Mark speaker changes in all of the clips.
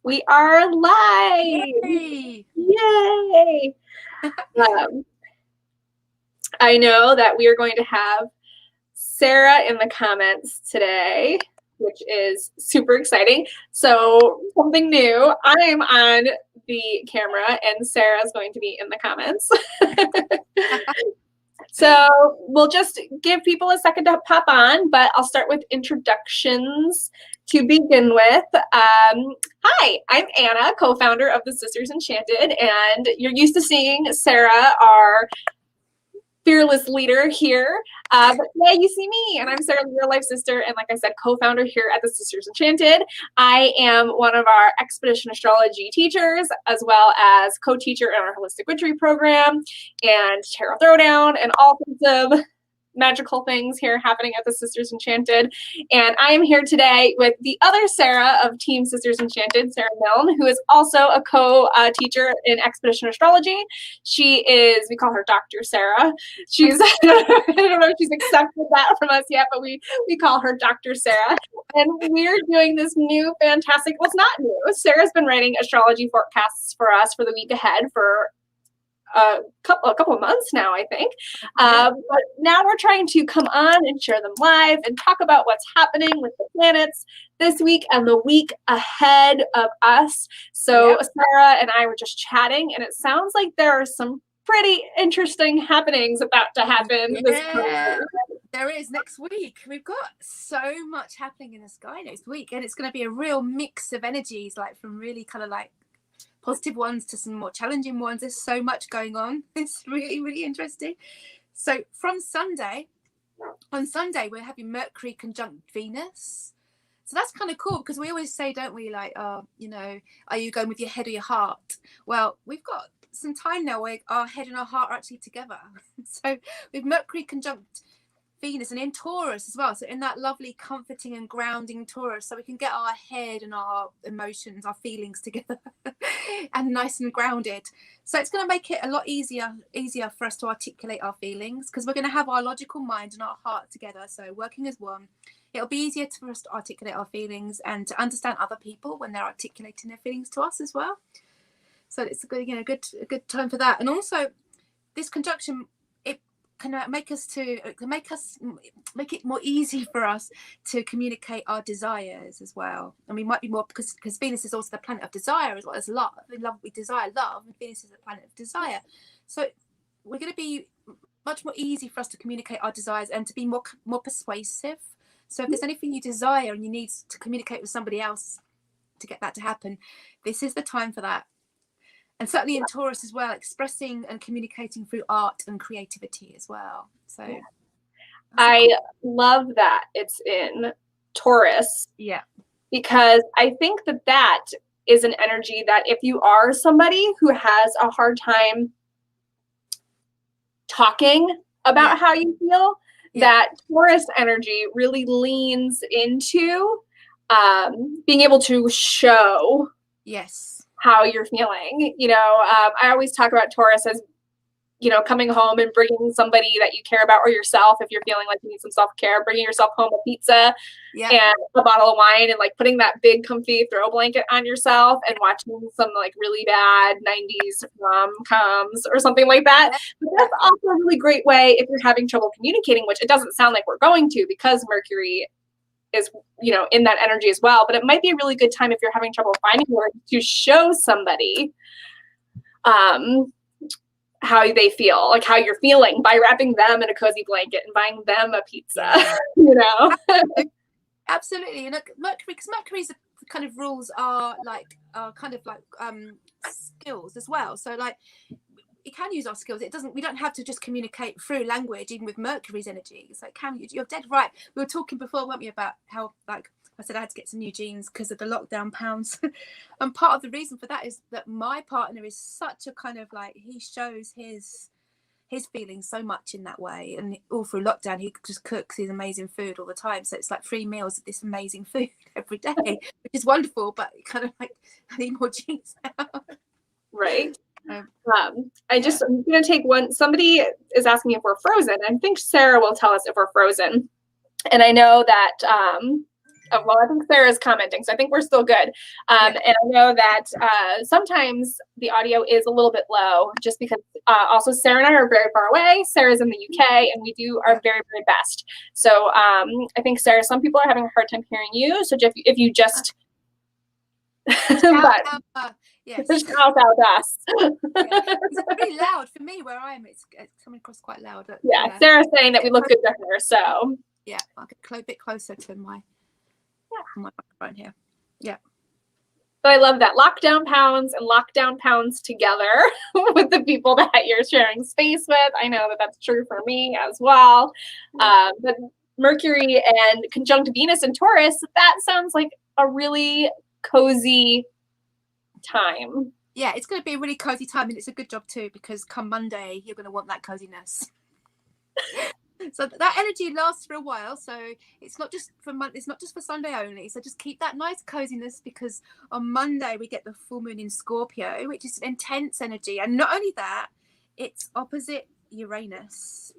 Speaker 1: We are live!
Speaker 2: Yay!
Speaker 1: Yay! I know that we are going to have Sarah in the comments today, which is super exciting. So something new, I'm on the camera and Sarah's going to be in the comments. So we'll just give people a second to pop on, but I'll start with introductions to begin with. Hi, I'm Anna, co-founder of the Sisters Enchanted, and you're used to seeing Sarah, our fearless leader here. But today you see me, and I'm Sarah, the real life sister, and like I said, co-founder here at the Sisters Enchanted. I am one of our Expedition Astrology teachers, as well as co-teacher in our Holistic Witchery program, and Tarot Throwdown, and all sorts of magical things here happening at the Sisters Enchanted. And I am here today with the other Sarah of Team Sisters Enchanted, Sarah Milne, who is also a co-teacher in Expedition Astrology. She is, we call her Dr. Sarah. She's, I don't know if she's accepted that from us yet, but we call her Dr. Sarah. And we're doing this new fantastic, well, it's not new. Sarah's been writing astrology forecasts for us for the week ahead for a couple of months now, I think. But now we're trying to come on and share them live and talk about what's happening with the planets this week and the week ahead of us. So Sarah and I were just chatting, and it sounds like there are some pretty interesting happenings about to happen this week.
Speaker 2: There is next week. We've got so much happening in the sky next week, and it's going to be a real mix of energies, like from really kind of like positive ones to some more challenging ones. There's so much going on. It's really, really interesting. So from Sunday, on Sunday, we're having Mercury conjunct Venus. So that's kind of cool, because we always say, don't we, like, you know, are you going with your head or your heart? Well, we've got some time now where our head and our heart are actually together. So with Mercury conjunct Venus and in Taurus as well, so in that lovely comforting and grounding Taurus, so we can get our head and our emotions, our feelings together and nice and grounded. So it's going to make it a lot easier for us to articulate our feelings, because we're going to have our logical mind and our heart together, so working as one. It'll be easier for us to articulate our feelings and to understand other people when they're articulating their feelings to us as well. So it's a good, you know, a good time for that. And also this conjunction, can make it more easy for us to communicate our desires as well. And we might be more, because Venus is also the planet of desire as well as love. We desire love, and Venus is the planet of desire. So we're going to be much more easy for us to communicate our desires and to be more persuasive. So if there's anything you desire and you need to communicate with somebody else to get that to happen, this is the time for that. And certainly in Taurus as well, expressing and communicating through art and creativity as well. So
Speaker 1: I love that it's in Taurus.
Speaker 2: Yeah.
Speaker 1: Because I think that is an energy that if you are somebody who has a hard time talking about how you feel, that Taurus energy really leans into being able to show how you're feeling. You know, I always talk about Taurus as, you know, coming home and bringing somebody that you care about, or yourself, if you're feeling like you need some self-care, bringing yourself home a pizza and a bottle of wine, and like putting that big comfy throw blanket on yourself and watching some like really bad 90s rom-coms or something like that. But that's also a really great way if you're having trouble communicating, which it doesn't sound like we're going to, because Mercury is, you know, in that energy as well. But it might be a really good time if you're having trouble finding words to show somebody how they feel, like how you're feeling, by wrapping them in a cozy blanket and buying them a pizza, you know?
Speaker 2: Absolutely. And Mercury, because Mercury's kind of rules are kind of like skills as well. So like we can use our skills. We don't have to just communicate through language, even with Mercury's energy. It's like, you're dead right. We were talking before, weren't we, about how, like I said, I had to get some new jeans because of the lockdown pounds. And part of the reason for that is that my partner is such a kind of like, he shows his feelings so much in that way. And all through lockdown, he just cooks his amazing food all the time. So it's like 3 meals of this amazing food every day, which is wonderful, but kind of like, I need more jeans now.
Speaker 1: Right. I'm going to take one. Somebody is asking if we're frozen. I think Sarah will tell us if we're frozen. And I know that Oh, well, I think Sarah's commenting, so I think we're still good. And I know that sometimes the audio is a little bit low just because also Sarah and I are very far away. Sarah's in the UK and we do our very, very best. So I think, Sarah, some people are having a hard time hearing you. So if you just...
Speaker 2: Yes.
Speaker 1: Shout out us.
Speaker 2: It's pretty loud for me where I am. It's coming across quite loud.
Speaker 1: Yeah, Sarah's saying that we look good together, so
Speaker 2: yeah, I'll get a bit closer to my microphone here. Yeah.
Speaker 1: So I love that. Lockdown pounds and lockdown pounds together with the people that you're sharing space with. I know that that's true for me as well. But Mercury and conjunct Venus and Taurus, that sounds like a really cozy time.
Speaker 2: Yeah, it's going to be a really cozy time, and it's a good job too, because come Monday you're going to want that coziness. So that energy lasts for a while, so it's not just for Sunday only, so just keep that nice coziness, because on Monday we get the full moon in Scorpio, which is an intense energy. And not only that, it's opposite Uranus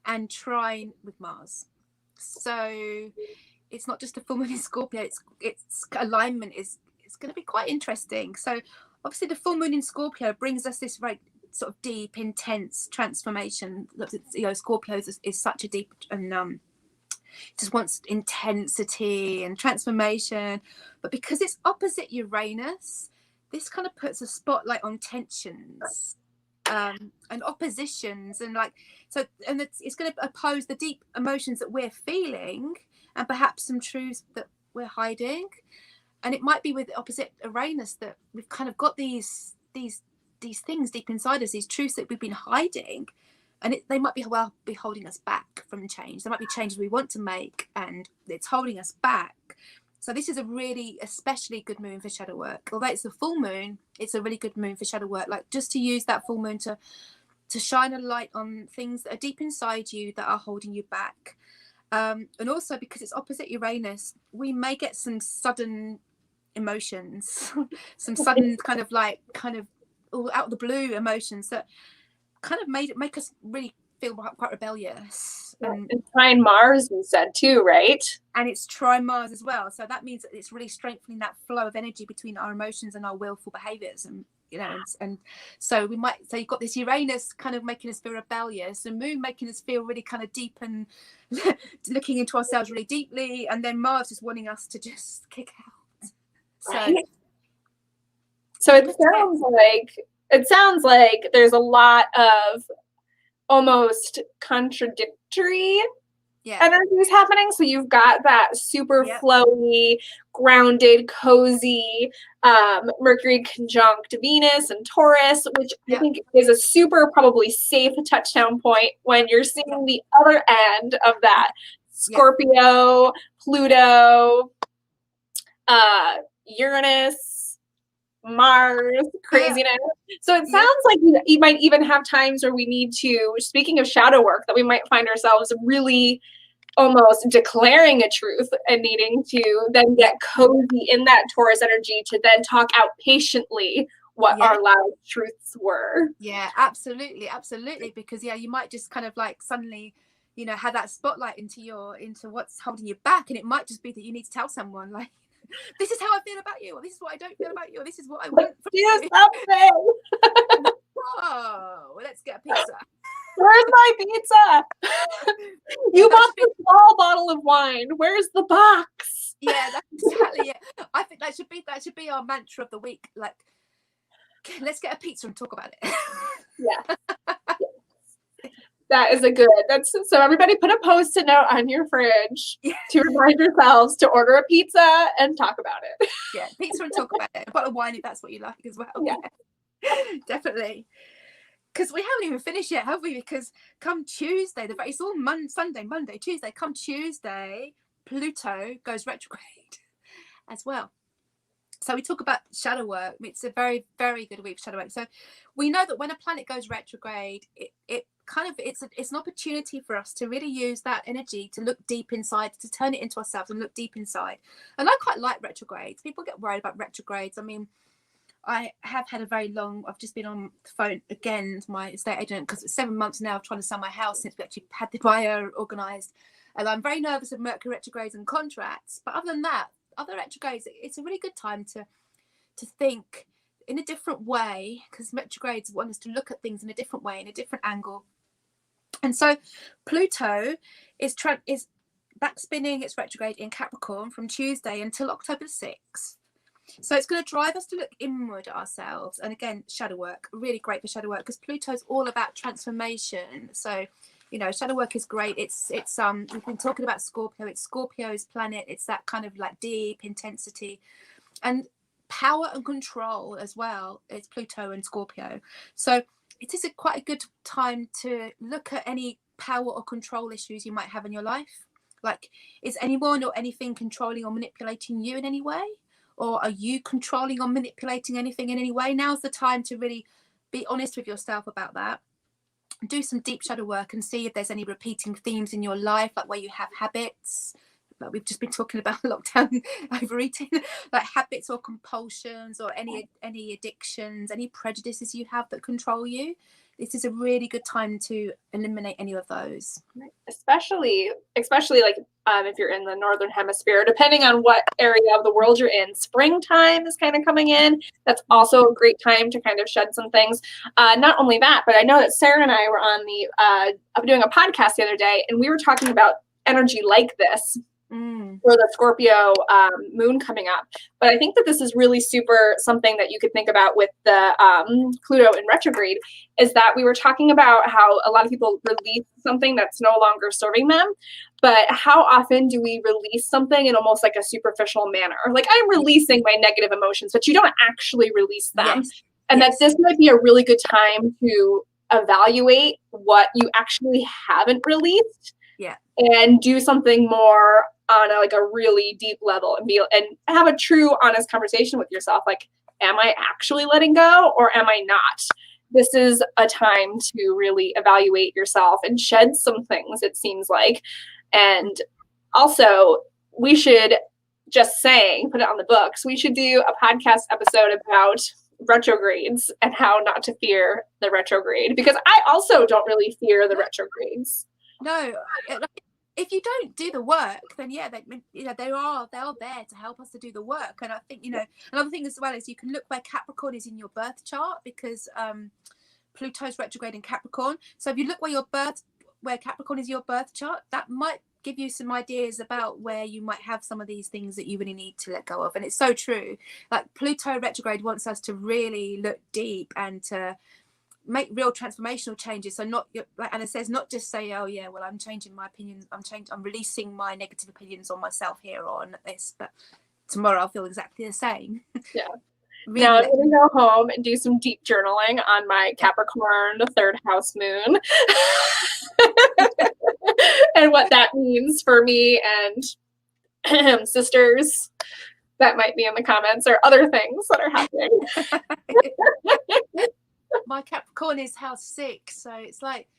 Speaker 2: and trine with Mars, so it's not just a full moon in Scorpio, its alignment is going to be quite interesting. So obviously the full moon in Scorpio brings us this very sort of deep, intense transformation. You know, Scorpio is such a deep and just wants intensity and transformation. But because it's opposite Uranus, this kind of puts a spotlight on tensions and oppositions, and it's going to oppose the deep emotions that we're feeling and perhaps some truths that we're hiding. And it might be with opposite Uranus that we've kind of got these things deep inside us, these truths that we've been hiding, and they might be holding us back from change. There might be changes we want to make, and it's holding us back. So this is a really especially good moon for shadow work. Although it's a full moon, it's a really good moon for shadow work. Like, just to use that full moon to shine a light on things that are deep inside you that are holding you back. And also because it's opposite Uranus, we may get some sudden emotions, some sudden kind of all out of the blue emotions that kind of make us really feel quite rebellious.
Speaker 1: And trine Mars, you said too, right?
Speaker 2: And it's trine Mars as well, so that means that it's really strengthening that flow of energy between our emotions and our willful behaviors. And you know, and so you've got this Uranus kind of making us feel rebellious, and Moon making us feel really kind of deep and looking into ourselves really deeply, and then Mars just wanting us to just kick out.
Speaker 1: So it sounds like there's a lot of almost contradictory energies happening. So you've got that super flowy, grounded, cozy Mercury conjunct Venus and Taurus, which I think is a super probably safe touchdown point when you're seeing the other end of that. Scorpio, Pluto, Uranus, Mars, craziness. So it sounds like you might even have times where we need to, speaking of shadow work, that we might find ourselves really almost declaring a truth and needing to then get cozy in that Taurus energy to then talk out patiently what our loud truths were.
Speaker 2: Yeah, absolutely. Because you might just kind of like suddenly, you know, have that spotlight into what's holding you back, and it might just be that you need to tell someone, like, this is how I feel about you, or this is what I don't feel about you, or this is what I want from you.
Speaker 1: Something.
Speaker 2: Oh, let's get a pizza.
Speaker 1: Where's my pizza? You bought the small bottle of wine. Where's the box?
Speaker 2: Yeah, that's exactly it. I think that should be our mantra of the week. Like, let's get a pizza and talk about it.
Speaker 1: Yeah. That is a good. So everybody put a Post-it note on your fridge to remind yourselves to order a pizza and talk about it.
Speaker 2: Yeah, pizza and talk about it. A bottle of wine if that's what you like as well.
Speaker 1: Yeah.
Speaker 2: Definitely. Because we haven't even finished yet, have we? Because come Tuesday, it's all Sunday, Monday, Tuesday. Come Tuesday, Pluto goes retrograde as well. So we talk about shadow work. It's a very, very good week for shadow work. So we know that when a planet goes retrograde, it's an opportunity for us to really use that energy to look deep inside, to turn it into ourselves and look deep inside. And I quite like retrogrades. People get worried about retrogrades. I mean, I have had I've just been on the phone again to my estate agent, because it's 7 months now of trying to sell my house since we actually had the buyer organised. And I'm very nervous of Mercury retrogrades and contracts. But other than that, other retrogrades, it's a really good time to think in a different way, because retrogrades want us to look at things in a different way, in a different angle. And so Pluto is back spinning its retrograde in Capricorn from Tuesday until October 6th. So it's going to drive us to look inward at ourselves. And again, shadow work, really great for shadow work, because Pluto is all about transformation. So, you know, shadow work is great. It's we've been talking about Scorpio. It's Scorpio's planet. It's that kind of like deep intensity and power and control as well. It's Pluto and Scorpio. So it is quite a good time to look at any power or control issues you might have in your life. Like, is anyone or anything controlling or manipulating you in any way? Or are you controlling or manipulating anything in any way? Now's the time to really be honest with yourself about that. Do some deep shadow work and see if there's any repeating themes in your life, like where you have habits, like we've just been talking about lockdown overeating, like habits or compulsions, or any addictions, any prejudices you have that control you. This is a really good time to eliminate any of those.
Speaker 1: Especially like if you're in the northern hemisphere, depending on what area of the world you're in, springtime is kind of coming in. That's also a great time to kind of shed some things. Not only that, but I know that Sarah and I were on doing a podcast the other day, and we were talking about energy like this for the Scorpio moon coming up. But I think that this is really super something that you could think about with the Pluto in retrograde, is that we were talking about how a lot of people release something that's no longer serving them. But how often do we release something in almost like a superficial manner? Like, I'm releasing my negative emotions, but you don't actually release them. Yes. And that this might be a really good time to evaluate what you actually haven't released.
Speaker 2: Yeah.
Speaker 1: And do something more on a really deep level, and have a true, honest conversation with yourself. Like, am I actually letting go, or am I not? This is a time to really evaluate yourself and shed some things, it seems like. And also, we should, just saying, put it on the books, we should do a podcast episode about retrogrades and how not to fear the retrograde, because I also don't really fear the retrogrades.
Speaker 2: No, if you don't do the work, then they are there to help us to do the work. And I think, another thing as well is you can look where Capricorn is in your birth chart, because Pluto's retrograde in Capricorn. So if you look where Capricorn is your birth chart, that might give you some ideas about where you might have some of these things that you really need to let go of. And it's so true. Like, Pluto retrograde wants us to really look deep and to make real transformational changes. So not, like Anna says, not just say, oh yeah, well, I'm changing my opinions, I'm releasing my negative opinions on myself here or on this, but tomorrow I'll feel exactly the same.
Speaker 1: Yeah. Really. Now I'm going to go home and do some deep journaling on my Capricorn third house moon and what that means for me and sisters that might be in the comments, or other things that are happening.
Speaker 2: My Capricorn is house 6, so it's like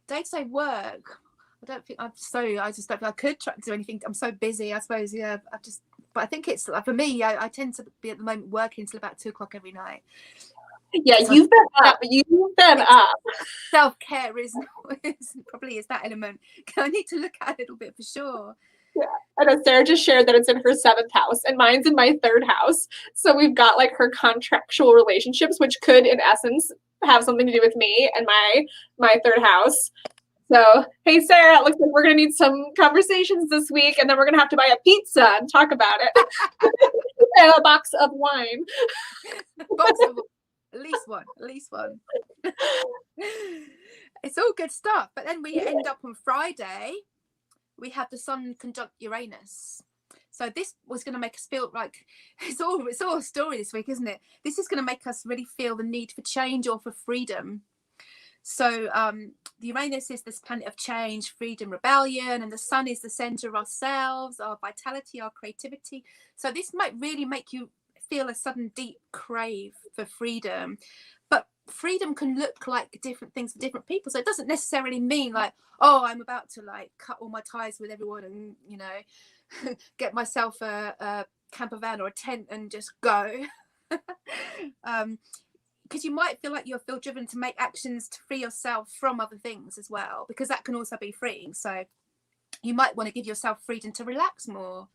Speaker 2: day-to-day work. I just don't think I could try to do anything. I'm so busy, I suppose. Yeah, but I think it's like, for me, I tend to be at the moment working until about 2:00 every night.
Speaker 1: Yeah, so you've been up.
Speaker 2: Self-care probably is that element. I need to look at it a little bit for sure.
Speaker 1: Yeah, I know Sarah just shared that it's in her 7th house, and mine's in my 3rd house. So we've got like her contractual relationships, which could, in essence, have something to do with me and my 3rd house. So, hey, Sarah, it looks like we're going to need some conversations this week, and then we're going to have to buy a pizza and talk about it. And a box of wine.
Speaker 2: At least one. It's all good stuff. But then we end up on Friday, we have the Sun conjunct Uranus. So this was going to make us feel like it's all a story this week, isn't it? This is going to make us really feel the need for change or for freedom. So the Uranus is this planet of change, freedom, rebellion, and the Sun is the center of ourselves, our vitality, our creativity. So this might really make you feel a sudden deep crave for freedom. But freedom can look like different things for different people. So it doesn't necessarily mean like, oh, I'm about to like cut all my ties with everyone and, get myself a camper van or a tent and just go. Because you might feel like you'll feel driven to make actions to free yourself from other things as well, because that can also be freeing. So you might want to give yourself freedom to relax more.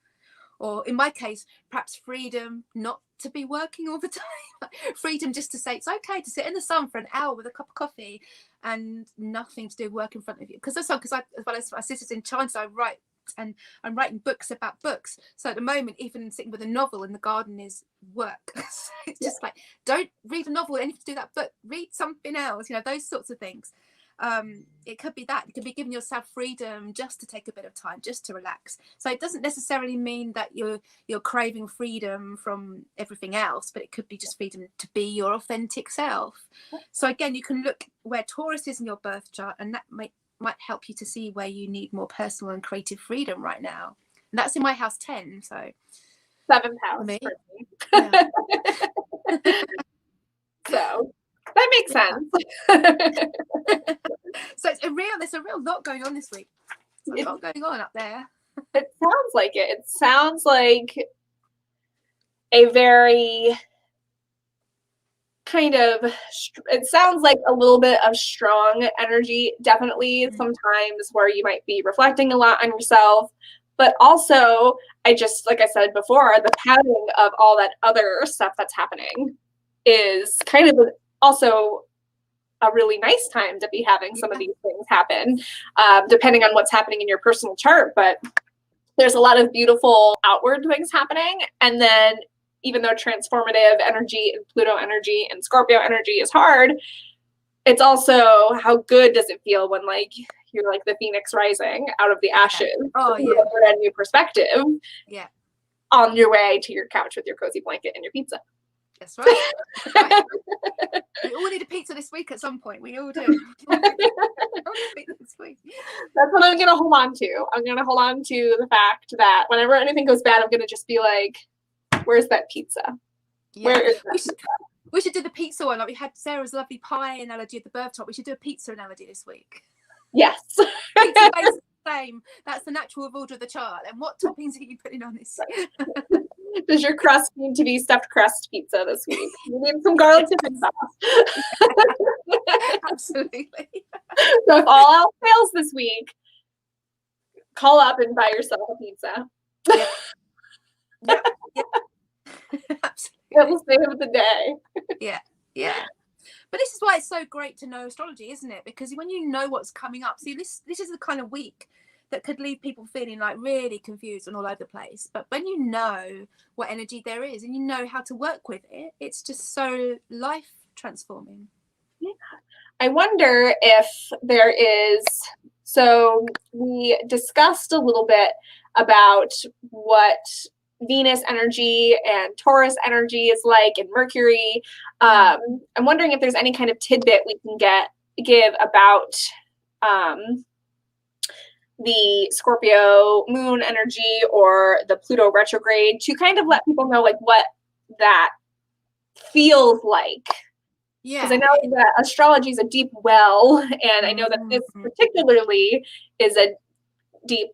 Speaker 2: Or in my case, perhaps freedom not to be working all the time. Freedom just to say it's okay to sit in the sun for an hour with a cup of coffee and nothing to do with work in front of you. Because as well as my Sisters Enchanted, I write, and I'm writing books about books. So at the moment, even sitting with a novel in the garden is work. So it's just like, don't read a novel, anything to do with that book, read something else, those sorts of things. It could be that. It could be giving yourself freedom just to take a bit of time, just to relax. So it doesn't necessarily mean that you're craving freedom from everything else, but it could be just freedom to be your authentic self. So again, you can look where Taurus is in your birth chart, and that might help you to see where you need more personal and creative freedom right now. And that's in my house 10, so
Speaker 1: 7th house for me.
Speaker 2: Yeah.
Speaker 1: So that makes sense.
Speaker 2: So there's a real lot going on this week. There's a lot going on up there.
Speaker 1: It sounds like it. It sounds like a very it sounds like a little bit of strong energy, definitely sometimes where you might be reflecting a lot on yourself, but also like I said before, the pattern of all that other stuff that's happening is kind of also a really nice time to be having some of these things happen, depending on what's happening in your personal chart. But there's a lot of beautiful outward things happening. And then even though transformative energy and Pluto energy and Scorpio energy is hard, it's also how good does it feel when like you're like the phoenix rising out of the ashes.
Speaker 2: Oh yeah.
Speaker 1: With a new perspective.
Speaker 2: Yeah.
Speaker 1: On your way to your couch with your cozy blanket and your pizza.
Speaker 2: That's right. Right. We all need a pizza this week at some point. We all do. This week.
Speaker 1: That's what I'm going to hold on to. I'm going to hold on to the fact that whenever anything goes bad, I'm going to just be like, where's that pizza?
Speaker 2: Yeah.
Speaker 1: Where is that pizza?
Speaker 2: We should do the pizza one. Like we had Sarah's lovely pie analogy at the birth chart. We should do a pizza analogy this week.
Speaker 1: Yes.
Speaker 2: Pizza base is the same. That's the natural order of the chart. And what toppings are you putting on this?
Speaker 1: Does your crust need to be stuffed crust pizza this week? You need some garlic dipping sauce.
Speaker 2: Absolutely.
Speaker 1: So if all else fails this week, call up and buy yourself a pizza.
Speaker 2: Yep. Yep. Absolutely.
Speaker 1: It will save the day.
Speaker 2: Yeah. But this is why it's so great to know astrology, isn't it? Because when you know what's coming up, see, this is the kind of week that could leave people feeling like really confused and all over the place. But when you know what energy there is and you know how to work with it, it's just so life transforming.
Speaker 1: Yeah. I wonder if there is, so we discussed a little bit about what Venus energy and Taurus energy is like, and Mercury. I'm wondering if there's any kind of tidbit we can give about the Scorpio moon energy or the Pluto retrograde to kind of let people know like what that feels like.
Speaker 2: Yeah.
Speaker 1: Because I know that astrology is a deep well, and I know that this particularly is a deep,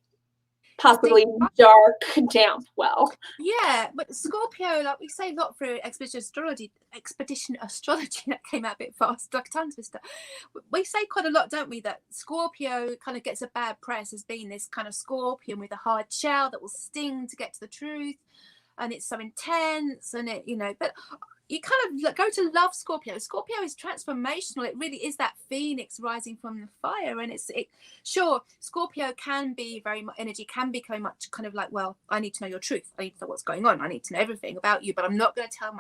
Speaker 1: possibly dark, damp well.
Speaker 2: Yeah, but Scorpio, like we say a lot through expedition astrology, that came out a bit fast, like a tongue twister. We say quite a lot, don't we, that Scorpio kind of gets a bad press as being this kind of scorpion with a hard shell that will sting to get to the truth, and it's so intense, and it, but you kind of go to love Scorpio. Scorpio is transformational. It really is that phoenix rising from the fire. And sure, Scorpio can be very much, energy can be very much kind of like, well, I need to know your truth. I need to know what's going on. I need to know everything about you, but I'm not going to tell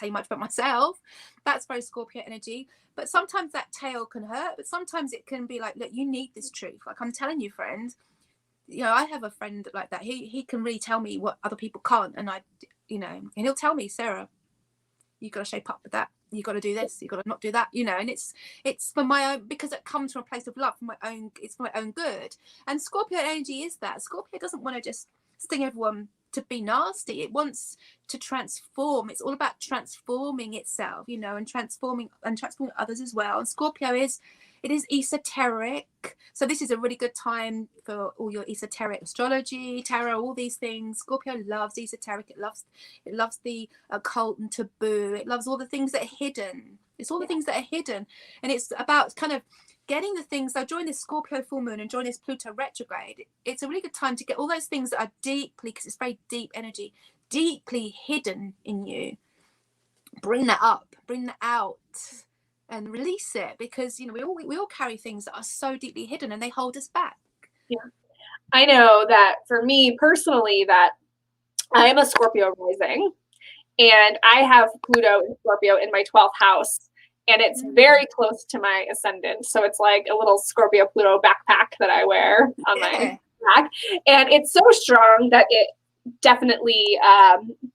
Speaker 2: you much about myself. That's very Scorpio energy. But sometimes that tale can hurt, but sometimes it can be like, look, you need this truth. Like I'm telling you, friend, I have a friend like that. He can really tell me what other people can't. And and he'll tell me, Sarah, you got to shape up with that. You got to do this. You got to not do that. And it's for my own, because it comes from a place of love. It's for my own good. And Scorpio energy is that. Scorpio doesn't want to just sting everyone to be nasty. It wants to transform. It's all about transforming itself, and transforming others as well. And Scorpio is esoteric. So this is a really good time for all your esoteric astrology, tarot, all these things. Scorpio loves esoteric. It loves the occult and taboo. It loves all the things that are hidden. It's all the things that are hidden. And it's about kind of getting the things, so during this Scorpio full moon and during this Pluto retrograde, it's a really good time to get all those things that are deeply, because it's very deep energy, deeply hidden in you. Bring that up, bring that out, and release it, because we all carry things that are so deeply hidden and they hold us back.
Speaker 1: Yeah, I know that for me personally, that I am a Scorpio rising, and I have Pluto and Scorpio in my 12th house, and it's very close to my ascendant. So it's like a little Scorpio Pluto backpack that I wear on my back, and it's so strong that it definitely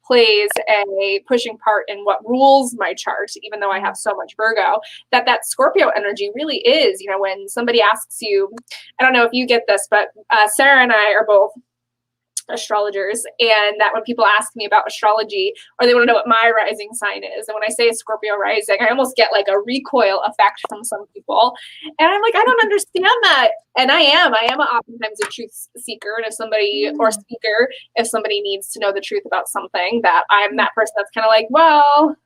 Speaker 1: plays a pushing part in what rules my chart, even though I have so much Virgo. That Scorpio energy really is, when somebody asks you, I don't know if you get this, but Sarah and I are both astrologers, and that when people ask me about astrology, or they want to know what my rising sign is, and when I say a Scorpio rising, I almost get like a recoil effect from some people, and I'm like, I don't understand that. And I am oftentimes a truth seeker, and if somebody or speaker, if somebody needs to know the truth about something, that I'm that person that's kind of like, well,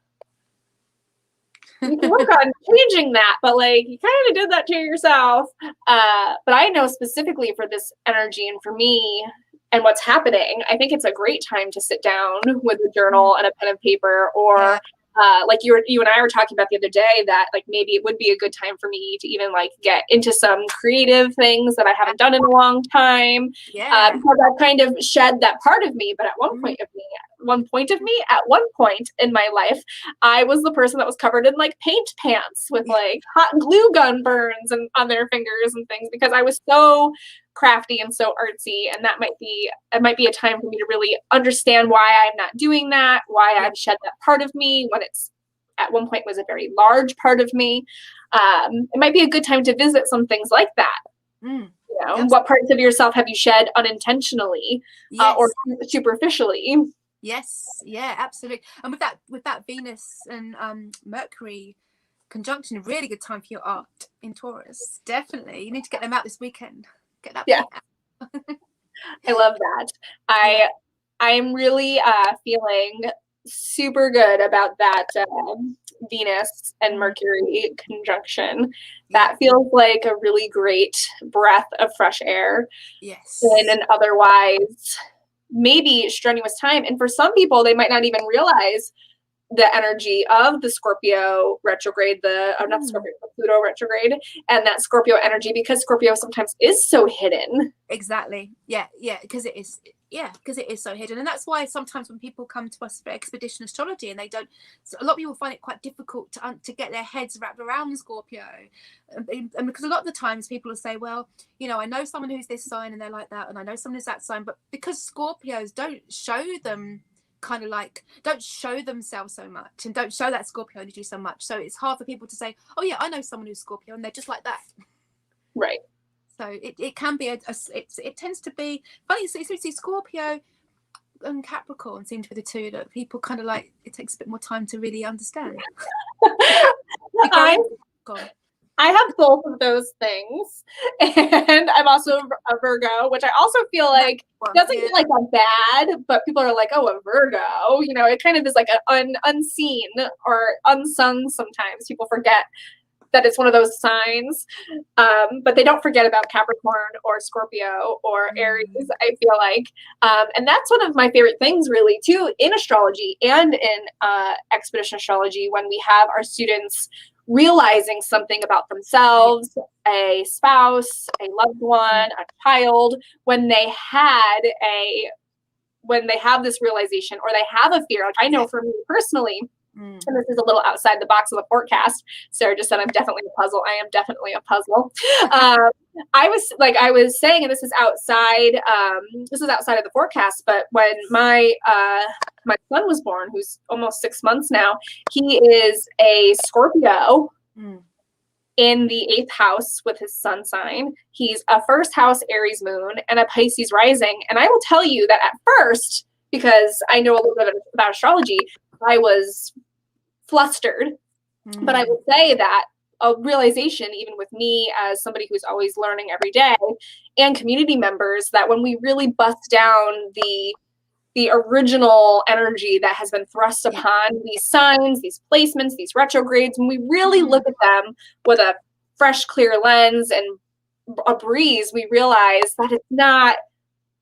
Speaker 1: you can work on changing that, but like you kind of did that to yourself. But I know specifically for this energy and for me and what's happening, I think it's a great time to sit down with a journal and a pen and paper, or like you and I were talking about the other day, that like maybe it would be a good time for me to even like get into some creative things that I haven't done in a long time. Because I've kind of shed that part of me, but at one point in my life, I was the person that was covered in like paint pants with like hot glue gun burns and on their fingers and things, because I was so crafty and so artsy, and it might be a time for me to really understand why I'm not doing that, why I've shed that part of me when it's at one point was a very large part of me. It might be a good time to visit some things like that. What parts of yourself have you shed unintentionally or superficially?
Speaker 2: Yes, yeah, absolutely. And with that Venus and Mercury conjunction, a really good time for your art in Taurus. Definitely, you need to get them out this weekend. Get that out.
Speaker 1: I love that. I'm really feeling super good about that Venus and Mercury conjunction. That feels like a really great breath of fresh air in an otherwise maybe strenuous time. And for some people, they might not even realize the energy of the Scorpio retrograde, not the Scorpio, Pluto retrograde, and that Scorpio energy, because Scorpio sometimes is so hidden.
Speaker 2: Exactly. Yeah, because it is. Yeah, because it is so hidden. And that's why sometimes when people come to us for expedition astrology and a lot of people find it quite difficult to get their heads wrapped around Scorpio. And because a lot of the times people will say, well, I know someone who's this sign and they're like that, and I know someone who's that sign, but because Scorpios don't show themselves so much and don't show that Scorpio energy so much. So it's hard for people to say, oh yeah, I know someone who's Scorpio, and they're just like that.
Speaker 1: Right.
Speaker 2: So it can be it tends to be funny. So you see Scorpio and Capricorn seem to be the two that people kind of like. It takes a bit more time to really understand.
Speaker 1: I have both of those things, and I'm also a Virgo, which I also feel like doesn't get like that bad, but people are like, oh, a Virgo, it kind of is like an unseen or unsung sometimes. People forget that it's one of those signs, but they don't forget about Capricorn or Scorpio or Aries, I feel like. And that's one of my favorite things really too in astrology and in expedition astrology, when we have our students realizing something about themselves, a spouse, a loved one, a child, when they have this realization or they have a fear. Like I know for me personally, and this is a little outside the box of the forecast. Sarah just said I'm definitely a puzzle. I am definitely a puzzle. I was saying, and this is outside of the forecast, but when my son was born, who's almost 6 months now, he is a Scorpio in the 8th house with his sun sign. He's a first house Aries moon and a Pisces rising. And I will tell you that at first, because I know a little bit about astrology, I was flustered. But I would say that a realization, even with me as somebody who's always learning every day, and community members, that when we really bust down the original energy that has been thrust upon these signs, these placements, these retrogrades, when we really look at them with a fresh, clear lens and a breeze, we realize that it's not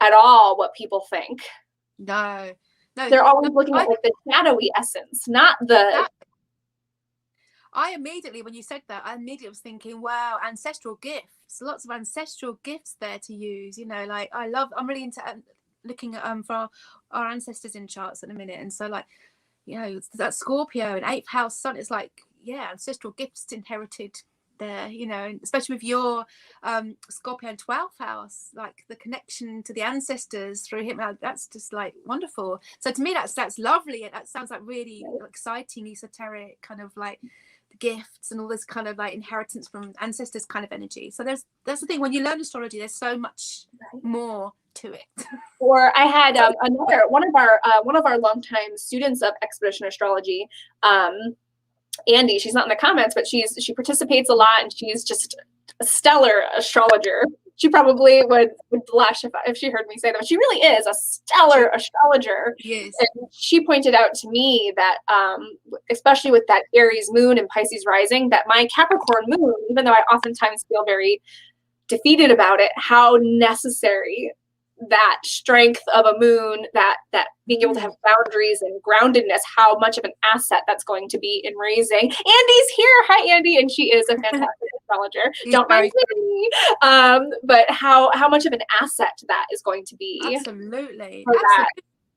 Speaker 1: at all what people think.
Speaker 2: No.
Speaker 1: They're always looking at like the shadowy essence, not the.
Speaker 2: I immediately, when you said that, I immediately was thinking, wow, ancestral gifts, lots of ancestral gifts there to use. You know, like I'm really into looking at for our ancestors in charts at the minute, and so like, you know, that Scorpio and 8th house sun, it's like, yeah, ancestral gifts inherited there, you know, especially with your Scorpio and 12th house, like the connection to the ancestors through him, that's just like wonderful. So to me, that's lovely. That sounds like really exciting, esoteric kind of like gifts and all this kind of like inheritance from ancestors kind of energy. So that's the thing, when you learn astrology, there's so much more to it.
Speaker 1: Or I had one of our longtime students of Expedition Astrology, Andy. She's not in the comments, but she participates a lot, and she's just a stellar astrologer. She probably would blush if she heard me say that. But she really is a stellar astrologer.
Speaker 2: Yes.
Speaker 1: And she pointed out to me that, especially with that Aries moon and Pisces rising, that my Capricorn moon, even though I oftentimes feel very defeated about it, how necessary that strength of a moon, that being able to have boundaries and groundedness, how much of an asset that's going to be in raising. Andy's here. Hi, Andy. And she is a fantastic astrologer. Don't mind me. But how much of an asset that is going to be.
Speaker 2: Absolutely.
Speaker 1: For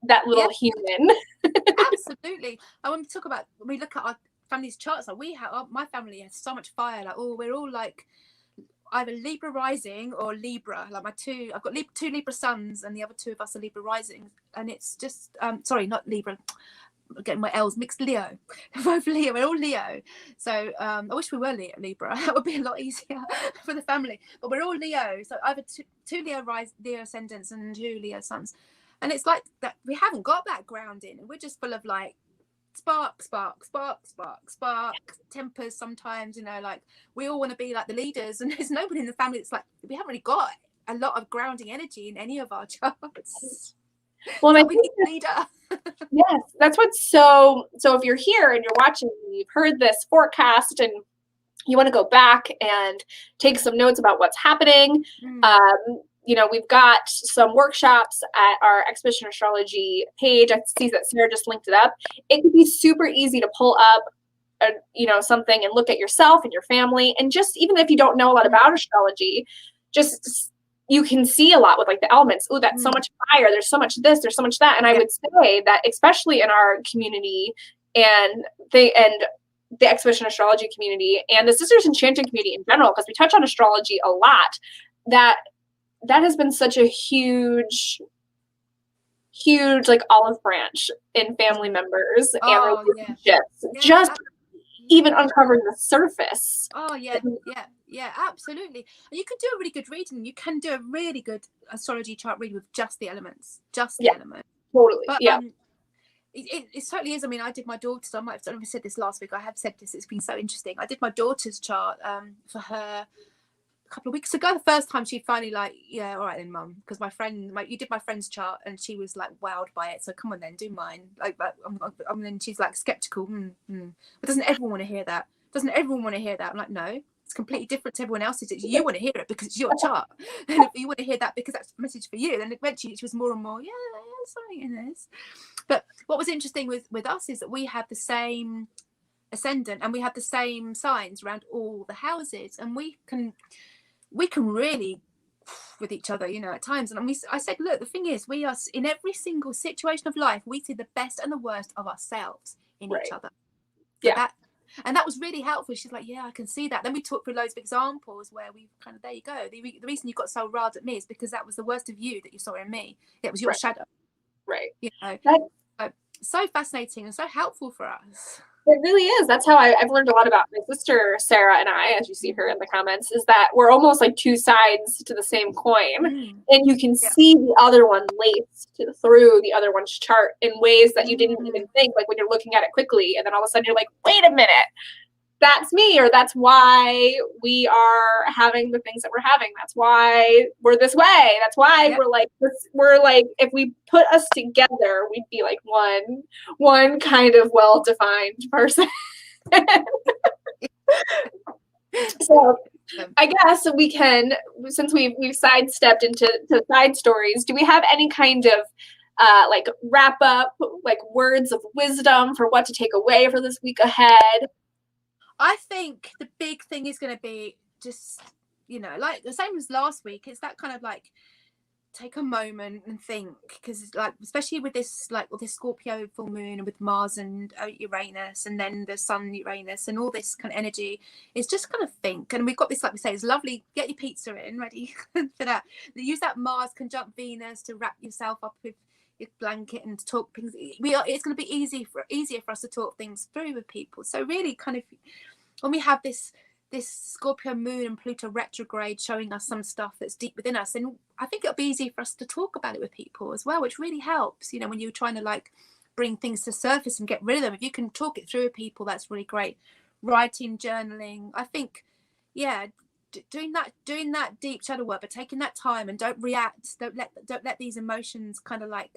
Speaker 1: that little human.
Speaker 2: Absolutely. And when we look at our family's charts, like my family has so much fire. Like, we're all like either Libra rising or Libra. Like I've got two Libra suns, and the other two of us are Libra rising. And it's just, sorry, not Libra. I'm getting my L's mixed. Leo. Both Leo. We're all Leo. So I wish we were Libra. That would be a lot easier for the family. But we're all Leo. So either two Leo ascendants and 2 Leo suns. And it's like that we haven't got that grounding. We're just full of like spark, tempers sometimes, you know, like we all want to be like the leaders, and there's nobody in the family that's like, we haven't really got a lot of grounding energy in any of our charts.
Speaker 1: Well,
Speaker 2: so we need a leader.
Speaker 1: Yes, that's what's so if you're here and you're watching and you've heard this forecast and you want to go back and take some notes about what's happening, you know, we've got some workshops at our Expedition Astrology page. I see that Sarah just linked it up. It could be super easy to pull up, you know, something and look at yourself and your family. And just even if you don't know a lot about astrology, just you can see a lot with like the elements. Oh, that's so much fire. There's so much this. There's so much that. And I would say that especially in our community and the Expedition Astrology community and the Sisters Enchanted community in general, because we touch on astrology a lot, that has been such a huge like olive branch in family members and relationships. Just even uncovering the surface.
Speaker 2: Oh yeah, absolutely. And you can do a really good reading. You can do a really good astrology chart reading with just the elements. The elements.
Speaker 1: Totally.
Speaker 2: But, it certainly is. I mean, I did my daughter's. I might have said this last week. I have said this. It's been so interesting. I did my daughter's chart for her a couple of weeks ago. The first time she finally like, yeah, all right then, mum, because you did my friend's chart, and she was like wowed by it. So come on then, do mine. Like that. And then she's like skeptical. But doesn't everyone want to hear that? I'm like, no, it's completely different to everyone else's. You want to hear it because it's your chart, and if you want to hear that because that's a message for you, then eventually she was more and more, something in this. But what was interesting with us is that we had the same ascendant and we had the same signs around all the houses, and we can really with each other, you know, at times. And I said, look, the thing is, we are in every single situation of life, we see the best and the worst of ourselves in each other. And that was really helpful. She's like, yeah, I can see that. Then we talked through loads of examples where we kind of, there you go. The reason you got so riled at me is because that was the worst of you that you saw in me. It was your shadow.
Speaker 1: Right.
Speaker 2: You know, so fascinating and so helpful for us.
Speaker 1: It really is. That's how I've learned a lot about my sister, Sarah, and I, as you see her in the comments, is that we're almost like two sides to the same coin. And you can see the other one laced through the other one's chart in ways that you didn't even think, like when you're looking at it quickly. And then all of a sudden you're like, wait a minute, that's me, or that's why we are having the things that we're having. That's why we're this way. That's why we're like, if we put us together, we'd be like one kind of well-defined person. So I guess we can, since we've sidestepped into side stories, do we have any kind of like wrap up, like words of wisdom for what to take away for this week ahead?
Speaker 2: I think the big thing is going to be just, like the same as last week. It's that kind of like, take a moment and think, because like especially with this Scorpio full moon and with Mars and Uranus and then the Sun Uranus and all this kind of energy, it's just kind of think. And we've got this, like we say, it's lovely, get your pizza in ready for that. Use that Mars conjunct Venus to wrap yourself up with your blanket and talk things. It's going to be easier for us to talk things through with people. So really kind of when we have this Scorpio moon and Pluto retrograde showing us some stuff that's deep within us, and I think it'll be easy for us to talk about it with people as well, which really helps, when you're trying to like bring things to surface and get rid of them. If you can talk it through with people, that's really great. Writing, journaling, I think, doing that deep shadow work, but taking that time and don't react, don't let these emotions kind of like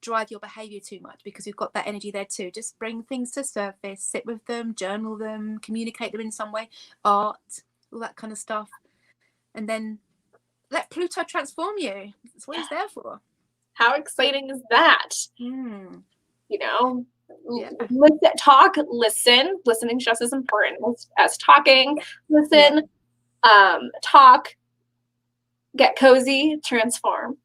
Speaker 2: drive your behavior too much, because you've got that energy there too. Just bring things to surface, sit with them, journal them, communicate them in some way, art, all that kind of stuff, and then let Pluto transform you. That's what he's there for.
Speaker 1: How exciting is that? Listening just as important as talking. Listen, talk, get cozy, transform.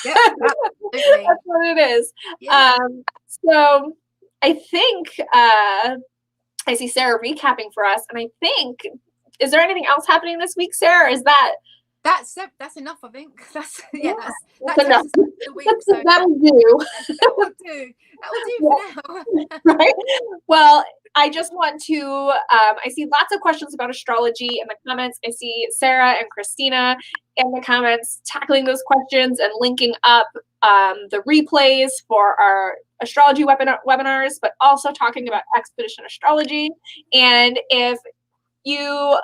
Speaker 2: Yeah,
Speaker 1: that's what it is.
Speaker 2: Yeah.
Speaker 1: So I think I see Sarah recapping for us, and I think, is there anything else happening this week, Sarah? Is
Speaker 2: that's enough? I think that's enough. The week, so
Speaker 1: that'll do.
Speaker 2: That will do for now.
Speaker 1: Right. Well, I just want to, I see lots of questions about astrology in the comments. I see Sarah and Christina in the comments tackling those questions and linking up the replays for our astrology webinars, but also talking about Expedition Astrology. And if you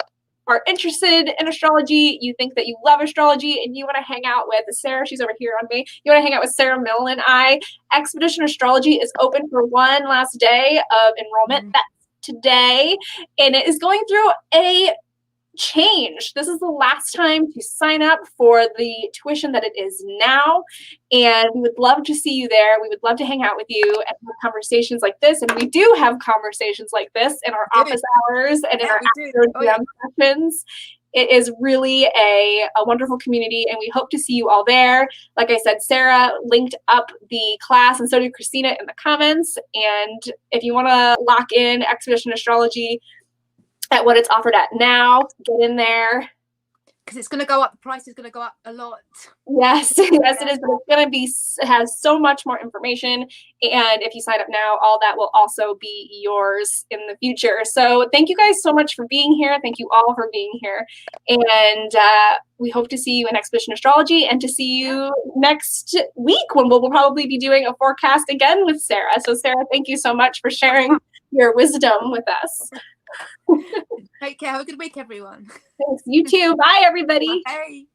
Speaker 1: are interested in astrology, you think that you love astrology, and you want to hang out with Sarah, she's over here on me, you want to hang out with Sarah Milne and I, Expedition Astrology is open for one last day of enrollment. That's today, and it is going through a change. This is the last time to sign up for the tuition that it is now, and we would love to see you there. We would love to hang out with you and have conversations like this, and we do have conversations like this in our office hours and in our Astro sessions. It is really a wonderful community, and we hope to see you all there. Like I said, Sarah linked up the class, and so did Christina in the comments. And if you want to lock in Expedition Astrology at what it's offered at now, get in there.
Speaker 2: Because it's going to go up. The price is going to go up a lot.
Speaker 1: Yes, it is. But it's going to has so much more information. And if you sign up now, all that will also be yours in the future. So thank you guys so much for being here. Thank you all for being here. And we hope to see you in Expedition Astrology, and to see you next week when we'll probably be doing a forecast again with Sarah. So Sarah, thank you so much for sharing your wisdom with us.
Speaker 2: Take care. Have a good week, everyone.
Speaker 1: Thanks. You too. Bye, everybody.
Speaker 2: Bye.